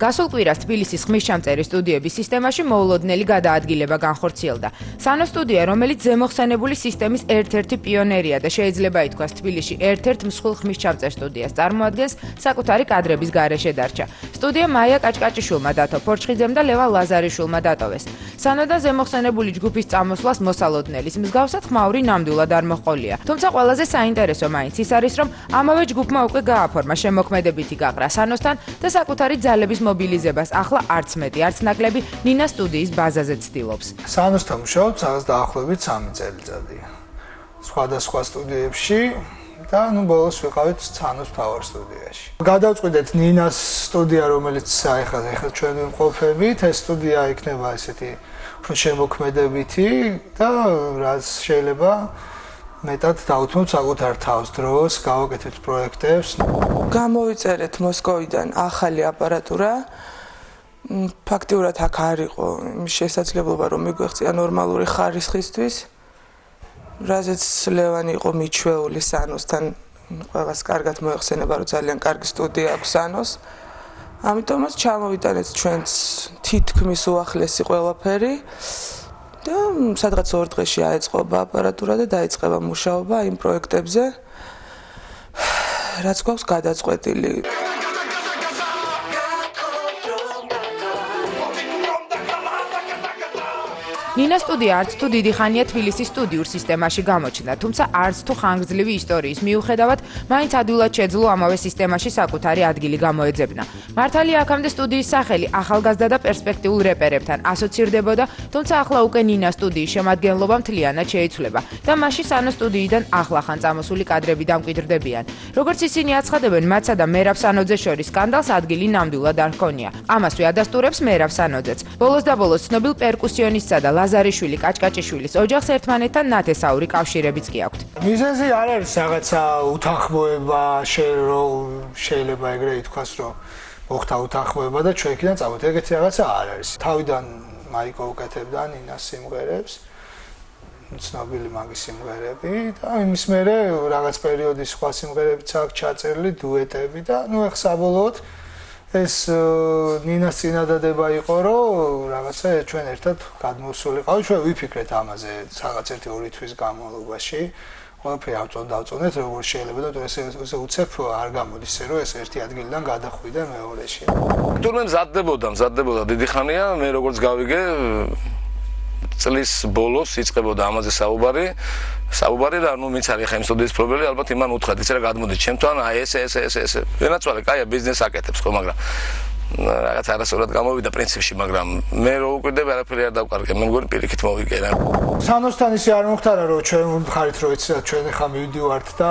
გასულ კვირას თბილისის ხმისჩამწერი სტუდიების სისტემაში მოულოდნელი გადაადგილება განხორციელდა. სანო სტუდია, რომელიც ზემოხსენებული სისტემის ერთ-ერთი პიონერია და შეიძლება ითქვას თბილისში ერთ-ერთ მსხვილ ხმისჩამწერ სტუდიას წარმოადგენს, საკუთარი კადრების გარეშე დარჩა. სტუდია მაია კაჭკაჭიშვილმა დათო ფორჩხიძემ და ლევან ლაზარიშვილმა დატოვეს. სანოდან ზემოხსენებული ჯგუფის წამოსვლას მოსალოდნელის მსგავსად ხმაური ნამდვილად არ მოჰყოლია. თუმცა ყველაზე საინტერესო მაინც ის არის, რომ ამავე ჯგუფმა უკვე გააფორმა შემოქმედებითი გაყრა სანოსთან და საკუთარი ძალების მობილიზებას ახლა არც მეტი, არც ნაკლები ნინა სტუდიის ბაზაზე ცდილობს. სანოსთან მუშაობ რაღაც დაახლოებით 3 წელიწადი. სხვადასხვა სტუდიებში და ბოლოს ვიყავით სანოს მთავარ სტუდიაში. გადავწყვიტეთ ნინას სტუდია, რომელიც ახლა ჩვენ ვიმყოფებით, ეს სტუდია იქნება ესეთი უფრო შემოქმედებითი და რაც შეიძლება მეტად დავუთმოთ საკუთარ თავს დროს, გავაკეთებთ პროექტებს. გამოვიწერეთ მოსკოვიდან ახალი აპარატურა. ფაქტიურად აქ არ იყო შესაძლებლობა რომ მიგვეღწია ნორმალური ხარისხისთვის. რაზეც ლევანი იყო მიჩვეული სანოსთან, ყველას კარგად მოეხსენება რომ ძალიან კარგი სტუდია აქვს სანოს. ამიტომაც ჩამოვიტანეთ ჩვენც თითქმის უახლესი ყველაფერი. და სადღაც 2 დღეში აეწყობა აპარატურა და დაიწყება მუშაობა იმ პროექტებზე, რაც გვაქვს გადაწყვეტილი. ნინა სტუდია არც თუ დიდი ხანია თბილისის სტუდიურ სისტემაში გამოჩნდა, თუმცა არც თუ ხანგრძლივი ისტორიის მიუხედავად, მაინც ადვილად შეძლო ამავე სისტემაში საკუთარი ადგილი გამოეძებნა. მართალია აქამდე სტუდიის სახელი ახალგაზრდა და პერსპექტიულ რეპერებთან ასოცირდებოდა, თუმცა ახლა უკვე ნინა სტუდიის შემადგენლობა მთლიანად შეიცვლება და მასში სანო სტუდიიდან ახლახან წამოსული კადრები დამკვიდრდებიან. როგორც ისინი აცხადებენ, მათსა და მერაბ სანოძეს შორის სკანდალს ადგილი ნამდვილად არ ჰქონია. ამასვე ადასტურებს მერაბ სანოძეც. ბოლოს და ბოლოს ცნობილ პერკუსიონისტსა და ლაზარიშვილი კაჭკაჭიშვილის ოჯახს ერთმანეთთან ნათესაური კავშირებიც კი აქვთ. მიზეზი არ არის რაღაცა უთანხმოება, შეიძლება ეგრე ითქვას, რომ მოხდა უთანხმოება და ჩვენ იქიდან წავით. ეგეთი რაღაცა არ არის. თავიდან მაიკო უკეთებდა ნინას სიმღერებს, ცნობილი მაგის სიმღერები და იმის მერე რაღაც პერიოდის სხვა სიმღერებიც აქვს ჩაწერილი, დუეტები და ეხლა საბოლოოდ ეს ნინას წინადადება იყო, რომ რაღაცა ჩვენ ერთად გადმოსულიყავით, ჩვენ ვიფიქრეთ ამაზე რაღაც 1-2 თვის განმავლობაში. ყველაფერი დავწონეთ, როგორ შეიძლება და ესე უცებ არ გამოდის, რომ ეს ერთი ადგილიდან გადახვიდე მეორეში. თურმე მზადდებოდა დიდი ხანია, მე როგორც გავიგე წლის ბოლოს იწყებოდა ამაზე საუბარი და მეც არის ხა იმ სტუდიის პრობლემი, ალბათ იმან უთხრა, იცი რა გადმოდი ჩემთან, აი ეს. ვენაცვალე, კაია ბიზნესს აკეთებს ხო, მაგრამ რაღაც არასწორად გამოვიდა პრინციპში, მაგრამ მე რო უკვირდები არაფერი არ დავკარგე, მე მგონი პირიქით მოვიგე რა. სანოსთან ისე არ მოხდარა, რომ ჩვენ ვხარით რომ იცი ჩვენ ხა მივდივართ და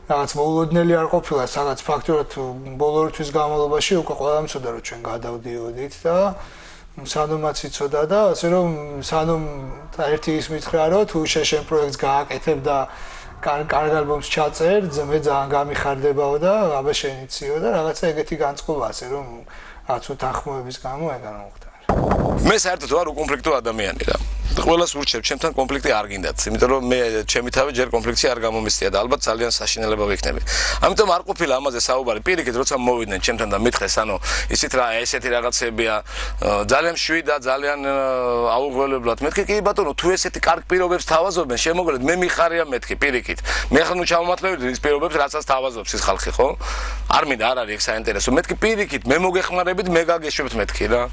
რაღაც მოულოდნელი არ ყოფილა, სადაც ფაქტურად ბოლო თვის განმავლობაში უკვე ყველამ ცოდა რომ ჩვენ გადავდიოდით და სანომაც იცოდა და ასე რომ სანომ ერთი ის მითხრა რომ თუ შენ პროექტს გააკეთებ და კარგ ალბომს ჩაწერ, მე ძალიან გამიხარდებაო და აბა შენ იციო და რაღაცა ეგეთი განწყობა, ასე რომ რაც უთანხმოების გამო ეგ არ მოხდა. მე საერთოდ ვარ უკონფლიქტო ადამიანი რა. ყველას ურჩევ ჩემთან კონფლიქტი არ გინდათ, იმიტომ რომ მე ჩემი თავი ჯერ კონფლიქტში არ გამომისწია და ალბათ ძალიან საშინელება ვიქნები. ამიტომ არ ყოფილა ამაზე საუბარი. პირიქით, როცა მოვიდნენ ჩემთან და მითხეს, ანუ ისეთ რა ესეთი რაღაცებია, ძალიან შვიდა, ძალიან აუღველებლად. მეთქი კი ბატონო, თუ ესეთი კარგ პირობებს თავაზობენ, შემოგლეთ, მე მიხარია მეთქი პირიქით. მე ხან ნუ ჩავმატლებთ ის პირობებს, რასაც თავაზობს ის ხალხი, ხო? არ მინდა, არ არის ეგ საინტერესო. მეთქი პირიქით, მე მოგეხმარებით, მე გაგეშვებთ მეთქი რა.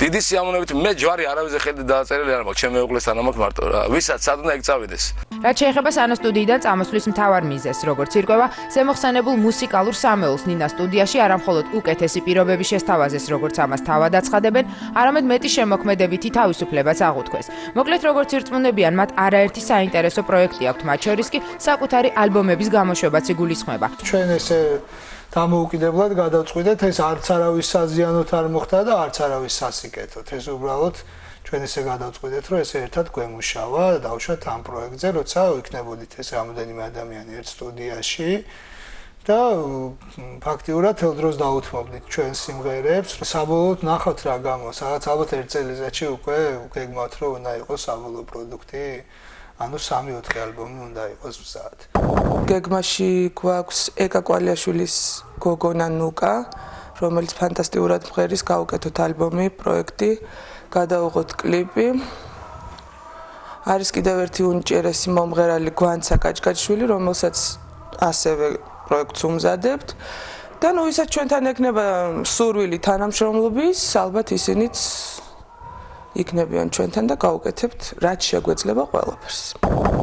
დიდი სიამოვნებით მე ჯვარი არავის ეხელი დააწერილი არ მაქვს, ჩემ მეუღლესთან ამაქვს მარტო რა. ვისაც სადღაც ეგ წავიდეს. რაც შეეხება სანო სტუდიიდან წამოსვლის მთავარ მიზეზს, როგორც ირკვევა, ზემოხსენებულ მუსიკალურ სამეულს ნინა სტუდიაში არამხოლოდ უკეთესი პირობები შესთავაზეს, როგორც ამას თავად აცხადებენ, არამედ მეტი შემოქმედებითი თავისუფლებაც აღუთქვეს. მოკლედ, როგორც ირწმუნებიან, მათ არაერთი საინტერესო პროექტი აქვთ, მათ შორის კი საკუთარი ალბომების გამოშვებაც იგულისხმება. ჩვენ ესე დამოუკიდებლად გადავწყვიტეთ, ეს არც არავის საზიანოთ არ მოხდა და არც არავის სასიკეთოდ. ეს უბრალოდ ჩვენ ესე გადავწყვიტეთ, რომ ესე ერთად გვემუშავა და დავუშვათ ამ პროექტზე, როცა ვიქნებოდით ეს რამდენიმე ადამიანი ერთ სტუდიაში და ფაქტიურად თელ დროს დაუთმობდით ჩვენ სიმღერებს. საბოლოოდ ნახავთ რა გამოვა, სადაც ალბათ 1 წელიწადში უკვე გეგმავთ, რომ უნდა იყოს საბოლოო პროდუქტი. ანუ 3-4 ალბომი უნდა იყოს მზად. გეგმაში გვაქვს ეკა კვალიაშვილის გოგონა ნუკა, რომელიც ფანტასტიკურად მღერის, გავუკეთოთ ალბომი, პროექტი, გადავიღოთ კლიპი. არის კიდევ ერთი უნიჭერესი მომღერალი გვანცა კაჭკაჭშვილი, რომელსაც ასევე პროექტს უმზადებთ. და ნუ ისაც ჩვენთან ექნება სურვილი თანამშრომლობის, ალბათ ისინიც იქნებიან ჩვენთან და გავუკეთებთ რაც შეგვეძლება ყველაფერს.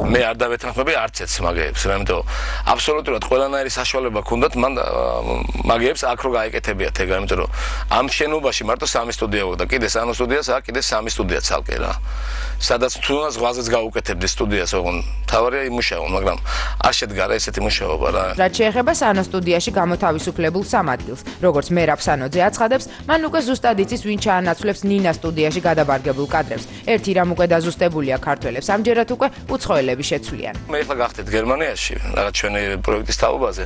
მე არ დავეთანხმები არც ერთს მაგეებს, იმიტომ აბსოლუტურად ყველანაირი საშუალება ქონდათ მან მაგეებს აქ რო გაეკეთებიათ ეგ, იმიტომ რომ ამ შენობაში მარტო 3 სტუდია და კიდე სანო სტუდიას აქ კიდე 3 სტუდია ცალკე რა. სადაც თუნდაც ღვაზეც გაუკეთებდი სტუდიას, ოღონ თავარია იმუშაო, მაგრამ არ შედგარა ესეთი მუშაობა რა. რაც შეეხება სანო სტუდიაში გამოთავისუფლებულ 3 ადგილს, როგორც მერაბ სანოძე აცხადებს, მან უკვე ზუსტად იცის ვინ ჩაანაცვლებს ნინა სტუდიაში გადაბარგებულ კადრებს. ერთი რამ უკვე დაზუსტებულია ქართველებს, ამჯერად უკვე უცხოელები შეცვლიან. მე ახლა გავხდით გერმანიაში, რაღაც ჩვენი პროექტის თაობაზე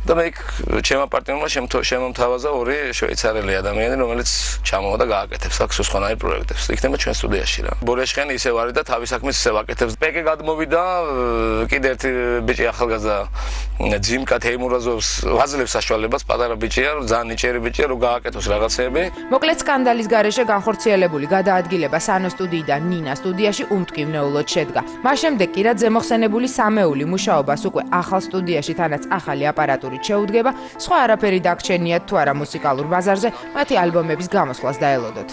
და მე იქ ჩემმა პარტნიორმა შემომთავაზა 2 შვეიცარიელი ადამიანი, რომელიც ჩამოვა და გააკეთებს აქ სხვანაირ პროექტებს. იქნება ჩვენ სტუდიაში რა. ბორეშხენი ისევ არის და თავის საქმეს ისევ აკეთებს. პეკე გადმოვიდა, კიდე ერთი ბიჭი ახალგაზრდა ძიმკა თეიმურაზოვს ვაძლევს საშუალებას, პატარა ბიჭია, ძალიან ნიჭიერი ბიჭია, რომ გააკეთოს რაღაცეები. მოკლედ სკანდალის გარეშე განხორციელებული გადაადგილება სანო სტუდიიდან ნინა სტუდიაში უმტკივნეულოდ შედგა. მას შემდეგ კი რაც ზემოხსენებული სამეული მუშაობას უკვე ახალ სტუდიაში თანაც ახალი აპარატურით შეუდგება, სხვა არაფერი დაგჩენიათ თუ არა მუსიკალურ ბაზარზე, მათი ალბომების გამოსვლას დაელოდოთ.